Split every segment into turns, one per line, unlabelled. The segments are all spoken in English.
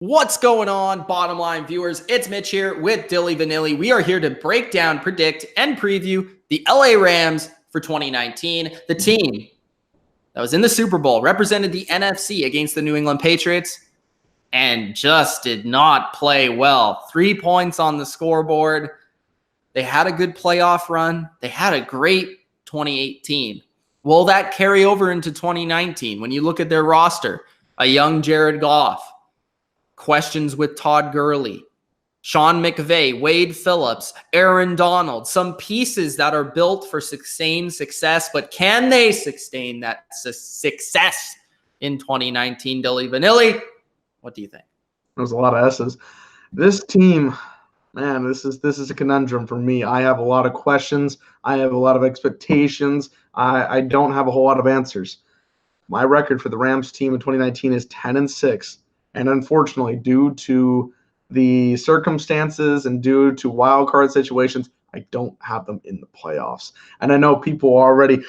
What's going on, bottom line viewers? It's Mitch here with Dilly Vanilli. We are here to break down, predict, and preview the LA Rams for 2019. The team that was in the Super Bowl represented the NFC against the New England Patriots and just did not play well. 3 points on the scoreboard. They had a good playoff run. They had a great 2018. Will that carry over into 2019? When you look at their roster, a young Jared Goff, questions with Todd Gurley, Sean McVay, Wade Phillips, Aaron Donald, some pieces that are built for sustained success, but can they sustain that success in 2019? Dilly Vanilli, what do you think?
There's a lot of S's. This team, man, this is a conundrum for me. I have a lot of questions. I have a lot of expectations. I don't have a whole lot of answers. My record for the Rams team in 2019 is 10-6. And unfortunately, due to the circumstances and due to wild card situations, I don't have them in the playoffs. And I know people are already,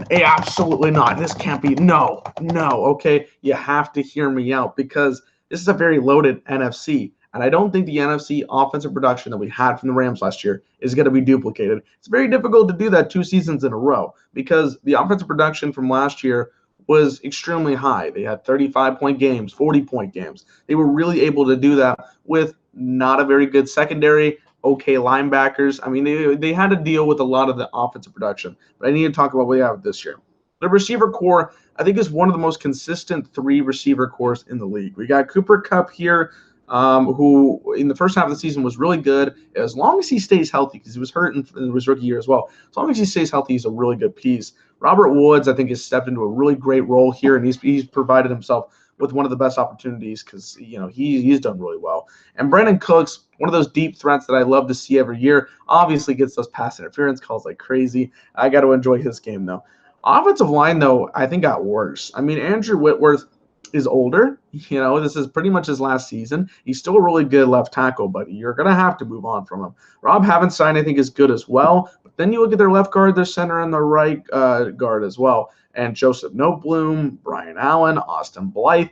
hey, absolutely not. This can't be. No. Okay, you have to hear me out because this is a very loaded NFC. And I don't think the NFC offensive production that we had from the Rams last year is going to be duplicated. It's very difficult to do that 2 seasons in a row because the offensive production from last year was extremely high. They had 35-point games, 40-point games. They were really able to do that with not a very good secondary, okay linebackers. I mean, they had to deal with a lot of the offensive production. But I need to talk about what we have this year. The receiver core, I think, is one of the most consistent 3 receiver cores in the league. We got Cooper Kupp here, who in the first half of the season was really good. As long as he stays healthy, because he was hurt in his rookie year as well. As long as he stays healthy, he's a really good piece. Robert Woods, I think, has stepped into a really great role here, and he's provided himself with one of the best opportunities because he's done really well. And Brandon Cooks, one of those deep threats that I love to see every year, obviously gets those pass interference calls like crazy. I got to enjoy his game though. Offensive line though, I think got worse. I mean, Andrew Whitworth is older. This is pretty much his last season. He's still a really good left tackle, but you're going to have to move on from him. Rob Havenstein, I think, is good as well. But then you look at their left guard, their center, and their right guard as well. And Joseph Noteboom, Brian Allen, Austin Blythe,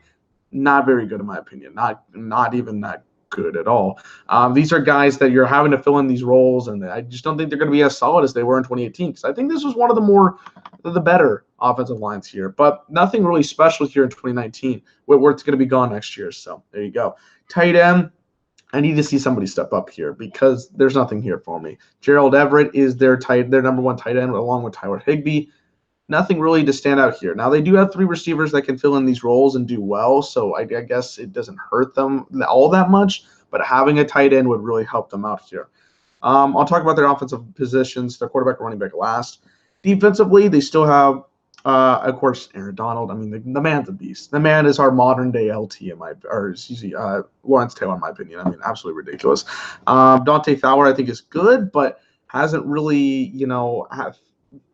not very good in my opinion. Not even that good at all. These are guys that you're having to fill in these roles, and I just don't think they're going to be as solid as they were in 2018 because I think this was one of the better offensive lines here, but nothing really special here in 2019. Whitworth's going to be gone next year, so there you go. Tight end, I need to see somebody step up here because there's nothing here for me. Gerald Everett is their number 1 tight end along with Tyler Higbee. Nothing really to stand out here. Now, they do have 3 receivers that can fill in these roles and do well, so I guess it doesn't hurt them all that much, but having a tight end would really help them out here. I'll talk about their offensive positions, their quarterback, running back last. Defensively, they still have, of course, Aaron Donald. I mean, the man's a beast. The man is our modern-day LT, Lawrence Taylor, in my opinion. I mean, absolutely ridiculous. Dante Fowler, I think, is good, but hasn't really,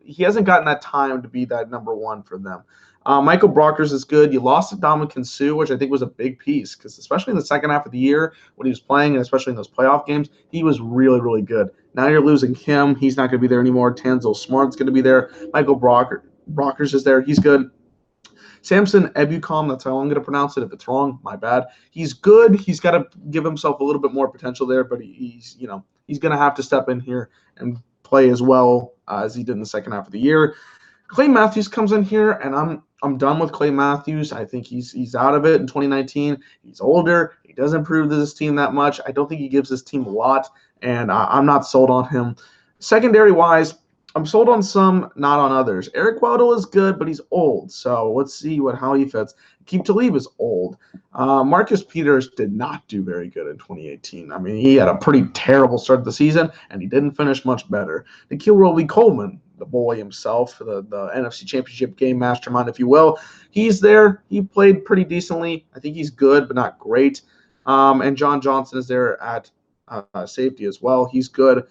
he hasn't gotten that time to be that number 1 for them. Michael Brockers is good. You lost Ndamukong Suh, which I think was a big piece because especially in the second half of the year when he was playing, and especially in those playoff games, he was really, really good. Now you're losing him. He's not going to be there anymore. Tanzel Smart's going to be there. Michael Brockers is there. He's good. Samson Ebukam, that's how I'm going to pronounce it. If it's wrong, my bad. He's good. He's got to give himself a little bit more potential there, but he's going to have to step in here and play as well as he did in the second half of the year. Clay Matthews comes in here, and I'm done with Clay Matthews. I think he's out of it in 2019. He's older. He doesn't prove to this team that much. I don't think he gives this team a lot, and I'm not sold on him. Secondary-wise, I'm sold on some, not on others. Eric Weddle is good, but he's old, so let's see how he fits. Aqib Talib is old. Marcus Peters did not do very good in 2018. I mean, he had a pretty terrible start of the season, and he didn't finish much better. Nikhil Roby-Coleman, the boy himself, the NFC Championship game mastermind, if you will, he's there. He played pretty decently. I think he's good, but not great. And John Johnson is there at safety as well. He's good.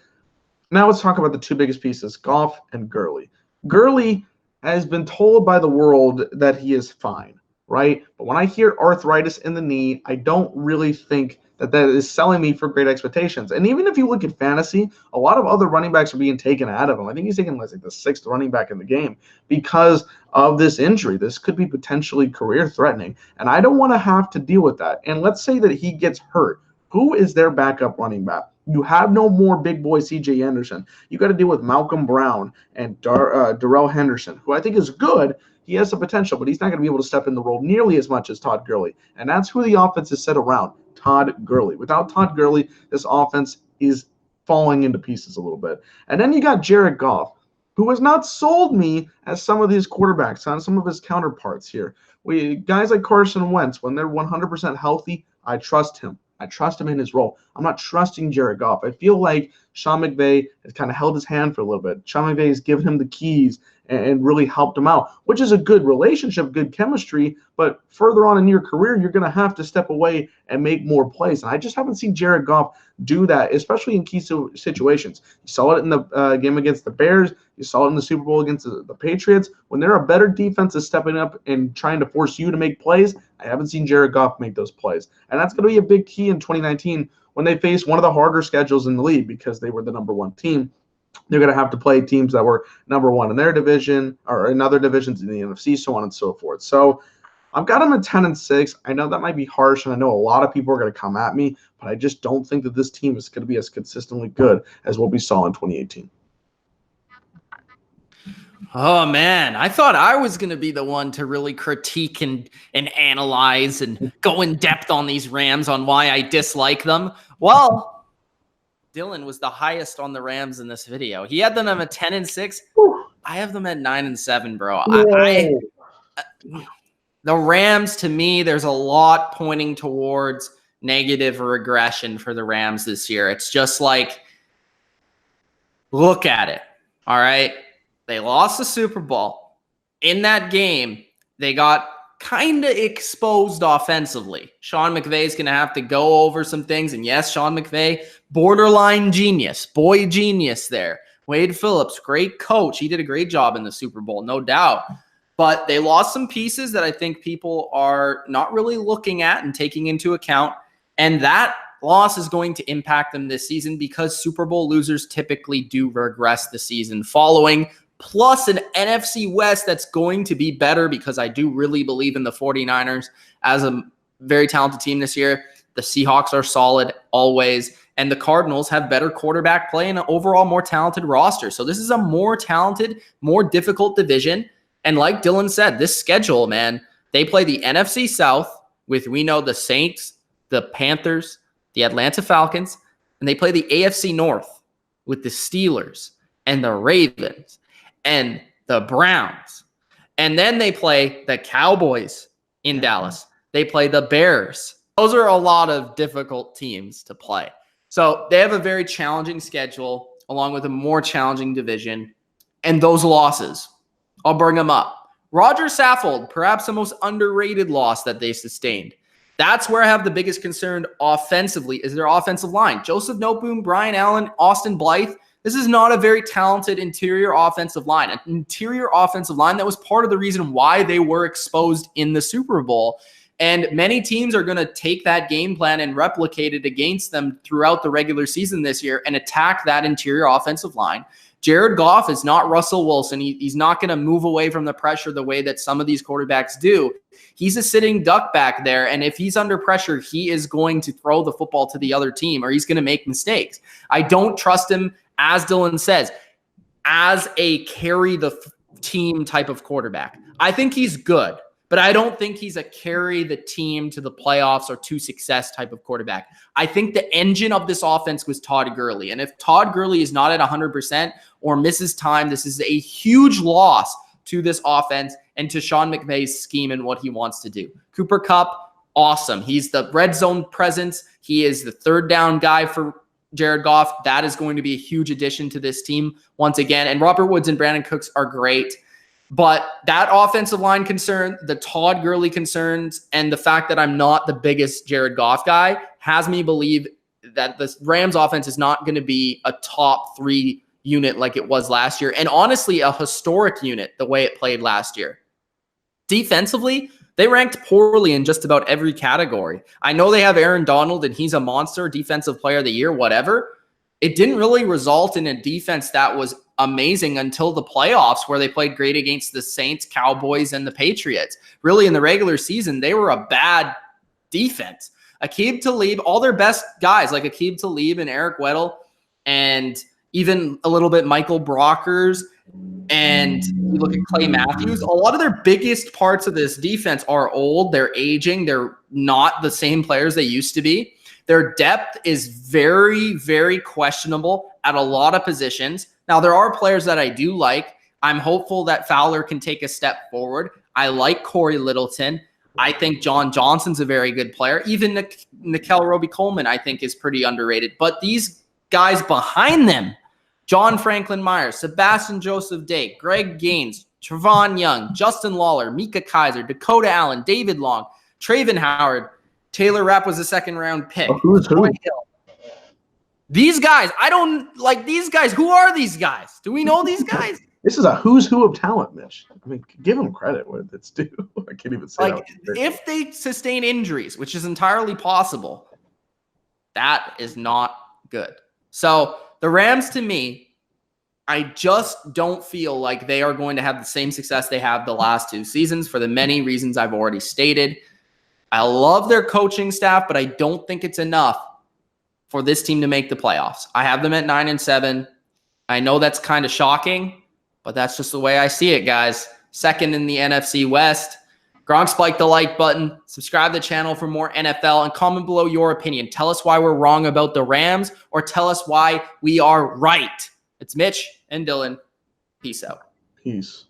Now let's talk about the 2 biggest pieces, Goff and Gurley. Gurley has been told by the world that he is fine, right? But when I hear arthritis in the knee, I don't really think that is selling me for great expectations. And even if you look at fantasy, a lot of other running backs are being taken out of him. I think he's taken like the 6th running back in the game because of this injury. This could be potentially career threatening. And I don't want to have to deal with that. And let's say that he gets hurt. Who is their backup running back? You have no more big boy C.J. Anderson. You got to deal with Malcolm Brown and Darrell Henderson, who I think is good. He has the potential, but he's not going to be able to step in the role nearly as much as Todd Gurley. And that's who the offense is set around, Todd Gurley. Without Todd Gurley, this offense is falling into pieces a little bit. And then you got Jared Goff, who has not sold me as some of these quarterbacks, on some of his counterparts here. Guys like Carson Wentz, when they're 100% healthy, I trust him. I trust him in his role. I'm not trusting Jared Goff. I feel like Sean McVay has kind of held his hand for a little bit. Sean McVay has given him the keys and really helped him out, which is a good relationship, good chemistry. But further on in your career, you're going to have to step away and make more plays. And I just haven't seen Jared Goff do that, especially in key situations. You saw it in the game against the Bears. You saw it in the Super Bowl against the Patriots. When there are better defenses stepping up and trying to force you to make plays, I haven't seen Jared Goff make those plays. And that's going to be a big key in 2019 when they face one of the harder schedules in the league because they were the number 1 team. They're going to have to play teams that were number 1 in their division or in other divisions in the NFC, so on and so forth. So I've got them at 10-6. I know that might be harsh, and I know a lot of people are going to come at me, but I just don't think that this team is going to be as consistently good as what we saw in 2018.
Oh, man, I thought I was going to be the one to really critique and analyze and go in depth on these Rams on why I dislike them. Well, Dylan was the highest on the Rams in this video. He had them at 10-6. I have them at 9-7, bro. The Rams, to me, there's a lot pointing towards negative regression for the Rams this year. It's just like, look at it, all right? They lost the Super Bowl. In that game, they got kind of exposed offensively. Sean McVay is going to have to go over some things. And yes, Sean McVay, borderline genius, boy genius there. Wade Phillips, great coach. He did a great job in the Super Bowl, no doubt. But they lost some pieces that I think people are not really looking at and taking into account. And that loss is going to impact them this season because Super Bowl losers typically do regress the season following. Plus an NFC West that's going to be better because I do really believe in the 49ers as a very talented team this year. The Seahawks are solid always. And the Cardinals have better quarterback play and an overall more talented roster. So this is a more talented, more difficult division. And like Dylan said, this schedule, man, they play the NFC South with, we know, the Saints, the Panthers, the Atlanta Falcons, and they play the AFC North with the Steelers and the Ravens and the Browns. And then they play the Cowboys in Dallas. They play the Bears. Those are a lot of difficult teams to play. So they have a very challenging schedule along with a more challenging division. And those losses, I'll bring them up. Roger Saffold, perhaps the most underrated loss that they sustained. That's where I have the biggest concern offensively is their offensive line. Joseph Noteboom, Brian Allen, Austin Blythe. This is not a very talented interior offensive line. An interior offensive line that was part of the reason why they were exposed in the Super Bowl. And many teams are going to take that game plan and replicate it against them throughout the regular season this year and attack that interior offensive line. Jared Goff is not Russell Wilson. He's not going to move away from the pressure the way that some of these quarterbacks do. He's a sitting duck back there, and if he's under pressure, he is going to throw the football to the other team or he's going to make mistakes. I don't trust him, as Dylan says, as a carry the team type of quarterback. I think he's good, but I don't think he's a carry the team to the playoffs or to success type of quarterback. I think the engine of this offense was Todd Gurley. And if Todd Gurley is not at 100% or misses time, this is a huge loss to this offense and to Sean McVay's scheme and what he wants to do. Cooper Kupp, awesome. He's the red zone presence. He is the third down guy for Jared Goff. That is going to be a huge addition to this team once again. And Robert Woods and Brandon Cooks are great. But that offensive line concern, the Todd Gurley concerns, and the fact that I'm not the biggest Jared Goff guy has me believe that the Rams offense is not going to be a top 3 unit like it was last year. And honestly, a historic unit the way it played last year. Defensively, They ranked poorly in just about every category. I know they have Aaron Donald and he's a monster, defensive player of the year, whatever. It didn't really result in a defense that was amazing until the playoffs, where they played great against the Saints, Cowboys, and the Patriots. Really, in the regular season, they were a bad defense. Aqib Talib, all their best guys like Aqib Talib and Eric Weddle, and even a little bit Michael Brockers, and you look at Clay Matthews, a lot of their biggest parts of this defense are old. They're aging. They're not the same players they used to be. Their depth is very, very questionable at a lot of positions. Now, there are players that I do like. I'm hopeful that Fowler can take a step forward. I like Corey Littleton. I think John Johnson's a very good player. Even Nickel Roby-Coleman, I think, is pretty underrated. But these guys behind them, John Franklin Myers, Sebastian Joseph Day, Greg Gaines, Trevon Young, Justin Lawler, Mika Kaiser, Dakota Allen, David Long, Traven Howard, Taylor Rapp was a second-round pick.
Who's who?
These guys, I don't like these guys. Who are these guys? Do we know these guys?
This is a who's who of talent, Mitch. I mean, give them credit where it's due. I can't even say
like
that.
If they sustain injuries, which is entirely possible, that is not good. So the Rams, to me, I just don't feel like they are going to have the same success they have the last two seasons for the many reasons I've already stated. I love their coaching staff, but I don't think it's enough for this team to make the playoffs. I have them at 9-7. I know that's kind of shocking, but that's just the way I see it, guys. Second in the NFC West. Gronk, spike the like button. Subscribe to the channel for more NFL and comment below your opinion. Tell us why we're wrong about the Rams or tell us why we are right. It's Mitch and Dylan. Peace out.
Peace.